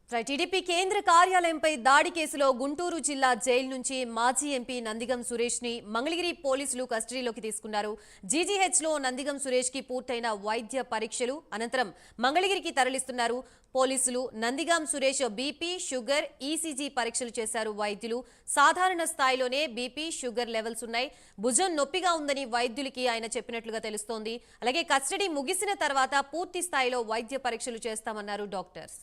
TDP కేంద్ర కార్యాలయంపై దాడి కేసులో గుంటూరు జిల్లా జైలు నుంచి మాజీ ఎంపీ నందిగం సురేష్ ని మంగళగిరి పోలీసులు కస్టడీలోకి తీసుకున్నారు. జీజీహెచ్ లో నందిగం సురేష్ కి పూర్తయిన వైద్య పరీక్షలు అనంతరం మంగళగిరికి తరలిస్తున్నారు. పోలీసులు Nandigam Suresh BP, sugar, ECG పరీక్షలు చేశారు. వైద్యులు సాధారణ స్థాయిలోనే బీపీ, షుగర్ లెవెల్స్ ఉన్నాయి. భుజం నొప్పిగా ఉందని వైద్యులకి ఆయన చెప్పినట్లుగా తెలుస్తోంది. అలాగే కస్టడీ ముగిసిన తర్వాత పూర్తి స్థాయిలో వైద్య పరీక్షలు చేస్తామన్నారు డాక్టర్స్.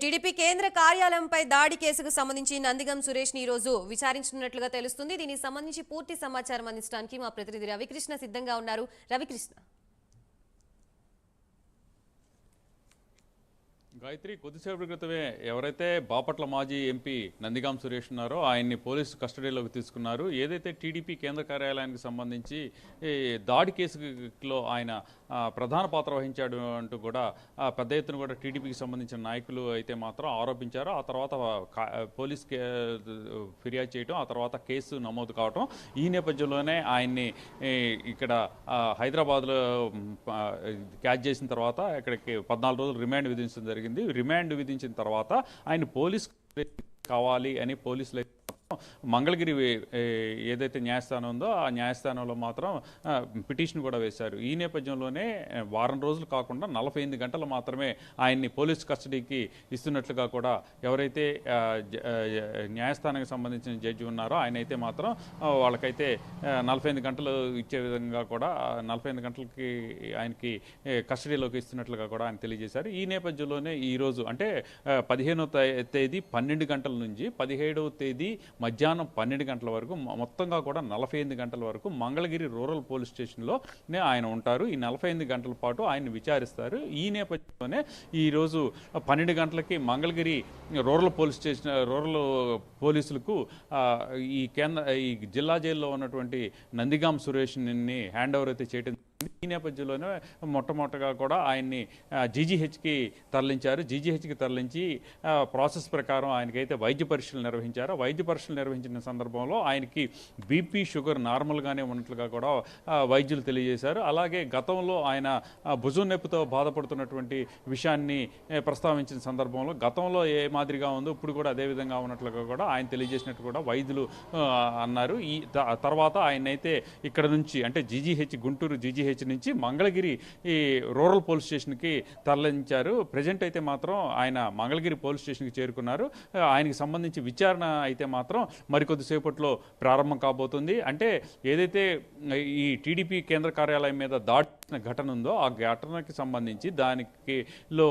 టీడీపీ కేంద్ర కార్యాలయంపై దాడి కేసుకు సంబంధించి నందిగం సురేష్ ని ఈ రోజు విచారించనున్నట్లుగా తెలుస్తుంది. దీనికి సంబంధించి పూర్తి సమాచారం అందించడానికి మా ప్రతినిధి రవికృష్ణ సిద్ధంగా ఉన్నారు. రవికృష్ణ, గాయత్రి, కొద్దిసేపటి క్రితమే ఎవరైతే బాపట్ల మాజీ ఎంపీ నందిగం సురేష్ ఉన్నారో ఆయన్ని పోలీసు కస్టడీలోకి తీసుకున్నారు. ఏదైతే టీడీపీ కేంద్ర కార్యాలయానికి సంబంధించి దాడి కేసులో ఆయన ప్రధాన పాత్ర వహించాడు అంటూ కూడా పెద్ద ఎత్తున కూడా టీడీపీకి సంబంధించిన నాయకులు అయితే మాత్రం ఆరోపించారు. ఆ తర్వాత పోలీస్ ఫిర్యాదు చేయడం, ఆ తర్వాత కేసు నమోదు కావటం, ఈ నేపథ్యంలోనే ఆయన్ని ఇక్కడ హైదరాబాద్లో క్యాచ్ చేసిన తర్వాత ఇక్కడికి 14 రోజులు రిమాండ్ విధించడం జరిగింది. రిమాండ్ విధించిన తర్వాత ఆయన పోలీస్ కావాలి అని పోలీసులు మంగళగిరి ఏదైతే న్యాయస్థానం ఉందో ఆ న్యాయస్థానంలో మాత్రం పిటిషన్ కూడా వేశారు. ఈ నేపథ్యంలోనే వారం రోజులు కాకుండా 48 గంటలు మాత్రమే ఆయన్ని పోలీస్ కస్టడీకి ఇస్తున్నట్లుగా కూడా ఎవరైతే న్యాయస్థానానికి సంబంధించిన జడ్జి ఉన్నారో ఆయన అయితే మాత్రం వాళ్ళకైతే 48 గంటలు ఇచ్చే విధంగా కూడా 48 గంటలకి ఆయనకి కస్టడీలోకి ఇస్తున్నట్లుగా కూడా ఆయన తెలియజేశారు. ఈ నేపథ్యంలోనే ఈరోజు అంటే 15వ తేదీ 12 గంటల నుంచి 17వ తేదీ మధ్యాహ్నం 12 గంటల వరకు మొత్తంగా కూడా 48 గంటల వరకు మంగళగిరి రూరల్ పోలీస్ స్టేషన్లోనే ఆయన ఉంటారు. ఈ 48 గంటల పాటు ఆయన విచారిస్తారు. ఈ నేపథ్యంలోనే ఈరోజు 12 గంటలకి మంగళగిరి రూరల్ పోలీసులకు ఈ జిల్లా జైల్లో ఉన్నటువంటి నందిగం సురేష్ని హ్యాండ్ ఓవర్ అయితే చేయడం. ఈ నేపథ్యంలోనే మొట్టమొదటిగా కూడా ఆయన్ని జీజీహెచ్కి తరలించారు. జీజీహెచ్కి తరలించి ప్రాసెస్ ప్రకారం ఆయనకైతే వైద్య పరీక్షలు నిర్వహించారు. వైద్య పరీక్షలు నిర్వహించిన సందర్భంలో ఆయనకి బీపీ, షుగర్ నార్మల్గానే ఉన్నట్లుగా కూడా వైద్యులు తెలియజేశారు. అలాగే గతంలో ఆయన భుజం నొప్పితో బాధపడుతున్నటువంటి విషయాన్ని ప్రస్తావించిన సందర్భంలో గతంలో ఏ మాదిరిగా ఉందో ఇప్పుడు కూడా అదే విధంగా ఉన్నట్లుగా కూడా ఆయన తెలియజేసినట్టు కూడా వైద్యులు అన్నారు. ఈ తర్వాత ఆయనైతే ఇక్కడ నుంచి అంటే గుంటూరు జీజీహెచ్ నుంచి మంగళగిరి ఈ రూరల్ పోలీస్ స్టేషన్కి తరలించారు. ప్రజెంట్ అయితే మాత్రం ఆయన మంగళగిరి పోలీస్ స్టేషన్కి చేరుకున్నారు. ఆయనకి సంబంధించి విచారణ అయితే మాత్రం మరికొద్దిసేపట్లో ప్రారంభం కాబోతుంది. అంటే ఏదైతే ఈ టీడీపీ కేంద్ర కార్యాలయం మీద దాడిన ఘటన ఉందో ఆ ఘటనకి సంబంధించి దానిలో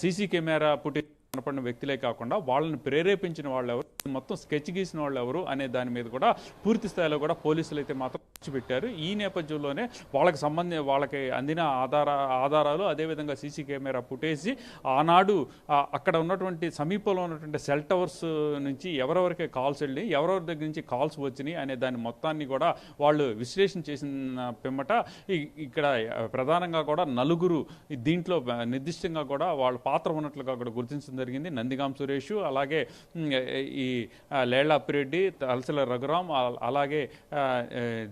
సీసీ కెమెరా ఫుటేజ్ కనపడిన వ్యక్తులే కాకుండా వాళ్ళని ప్రేరేపించిన వాళ్ళు ఎవరు, మొత్తం స్కెచ్ గీసిన వాళ్ళు ఎవరు అనే దాని మీద కూడా పూర్తి స్థాయిలో కూడా పోలీసులు అయితే మాత్రం పెట్టారు. ఈ నేపథ్యంలోనే వాళ్ళకి అందిన ఆధారాలు అదేవిధంగా సీసీ కెమెరా ఫుటేజ్ ఆనాడు అక్కడ ఉన్నటువంటి సమీపంలో ఉన్నటువంటి సెల్ టవర్స్ నుంచి ఎవరెవరికి కాల్స్ వెళ్ళి ఎవరెవరి దగ్గర నుంచి కాల్స్ వచ్చినాయి అనే దాని మొత్తాన్ని కూడా వాళ్ళు విశ్లేషణ చేసిన పిమ్మట ఇక్కడ ప్రధానంగా కూడా నలుగురు దీంట్లో నిర్దిష్టంగా కూడా వాళ్ళ పాత్ర ఉన్నట్లుగా కూడా గుర్తించడం జరిగింది. నందిగం సురేష్, అలాగే ఈ లేళ్ల అప్పిరెడ్డి, తలసిల రఘురాం, అలాగే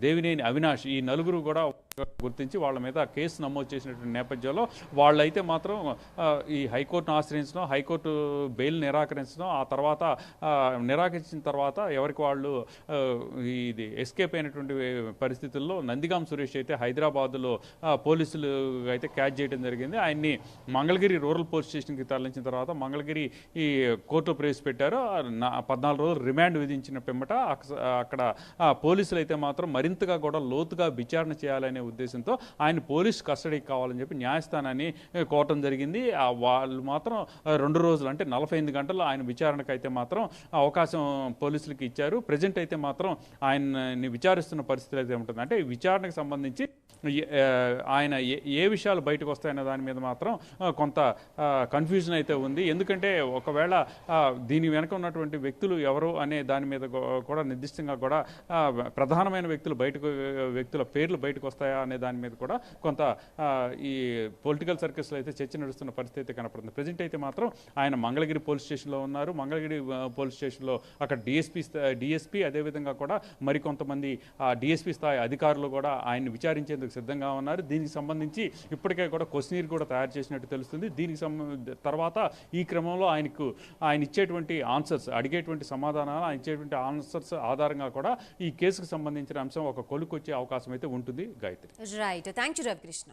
దేవినేని అవినాష్, ఈ నలుగురు కూడా గుర్తించి వాళ్ళ మీద కేసు నమోదు చేసినటువంటి నేపథ్యంలో వాళ్ళైతే మాత్రం ఈ హైకోర్టును ఆశ్రయించడం, హైకోర్టు బెయిల్ నిరాకరించడం, ఆ తర్వాత నిరాకరించిన తర్వాత ఎవరికి వాళ్ళు ఇది ఎస్కేప్ అయినటువంటి పరిస్థితుల్లో నందిగం సురేష్ అయితే హైదరాబాద్లో పోలీసులు అయితే క్యాచ్ చేయడం జరిగింది. ఆయన్ని మంగళగిరి రూరల్ పోలీస్ స్టేషన్కి తరలించిన తర్వాత మంగళగిరి ఈ కోర్టులో ప్రవేశపెట్టారు. 14 రోజులు రిమాండ్ విధించిన పిమ్మట అక్కడ పోలీసులు అయితే మాత్రం మరింతగా కూడా లోతుగా విచారణ చేయాలనే ఉద్దేశంతో ఆయన పోలీస్ కస్టడీకి కావాలని చెప్పి న్యాయస్థానాన్ని కోరటం జరిగింది. వాళ్ళు మాత్రం 2 రోజులు అంటే 48 గంటల్లో ఆయన విచారణకు అయితే మాత్రం అవకాశం పోలీసులకి ఇచ్చారు. ప్రజెంట్ అయితే మాత్రం ఆయన్ని విచారిస్తున్న పరిస్థితి అయితే ఉంటుంది. అంటే విచారణకు సంబంధించి ఆయన ఏ విషయాలు బయటకు వస్తాయన్న దాని మీద మాత్రం కొంత కన్ఫ్యూజన్ అయితే ఉంది. ఎందుకంటే ఒకవేళ దీని వెనక ఉన్నటువంటి వ్యక్తులు ఎవరు అనే దాని మీద కూడా నిర్దిష్టంగా కూడా ప్రధానమైన వ్యక్తుల పేర్లు బయటకు వస్తాయా అనే దాని మీద కూడా కొంత ఈ పొలిటికల్ సర్కిల్స్లో అయితే చర్చ నడుస్తున్న పరిస్థితి అయితే కనపడుతుంది. ప్రజెంట్ అయితే మాత్రం ఆయన మంగళగిరి పోలీస్ స్టేషన్లో ఉన్నారు. మంగళగిరి పోలీస్ స్టేషన్లో అక్కడ డిఎస్పీ అదేవిధంగా కూడా మరికొంతమంది డిఎస్పీ స్థాయి అధికారులు కూడా ఆయన్ని విచారించేందుకు సిద్ధంగా ఉన్నారు. దీనికి సంబంధించి ఇప్పటికే కూడా క్వశ్చనీర్ కూడా తయారు చేసినట్టు తెలుస్తుంది. దీనికి తర్వాత ఈ క్రమంలో ఆయన ఇచ్చేటువంటి ఆన్సర్స్, అడిగేటువంటి సమాధానాలు, ఆయన ఇచ్చేటువంటి ఆన్సర్స్ ఆధారంగా కూడా ఈ కేసుకు సంబంధించిన అంశం ఒక కొలుకొచ్చే అవకాశం అయితే ఉంటుంది. Gayatri. Right, thank you Ravikrishna.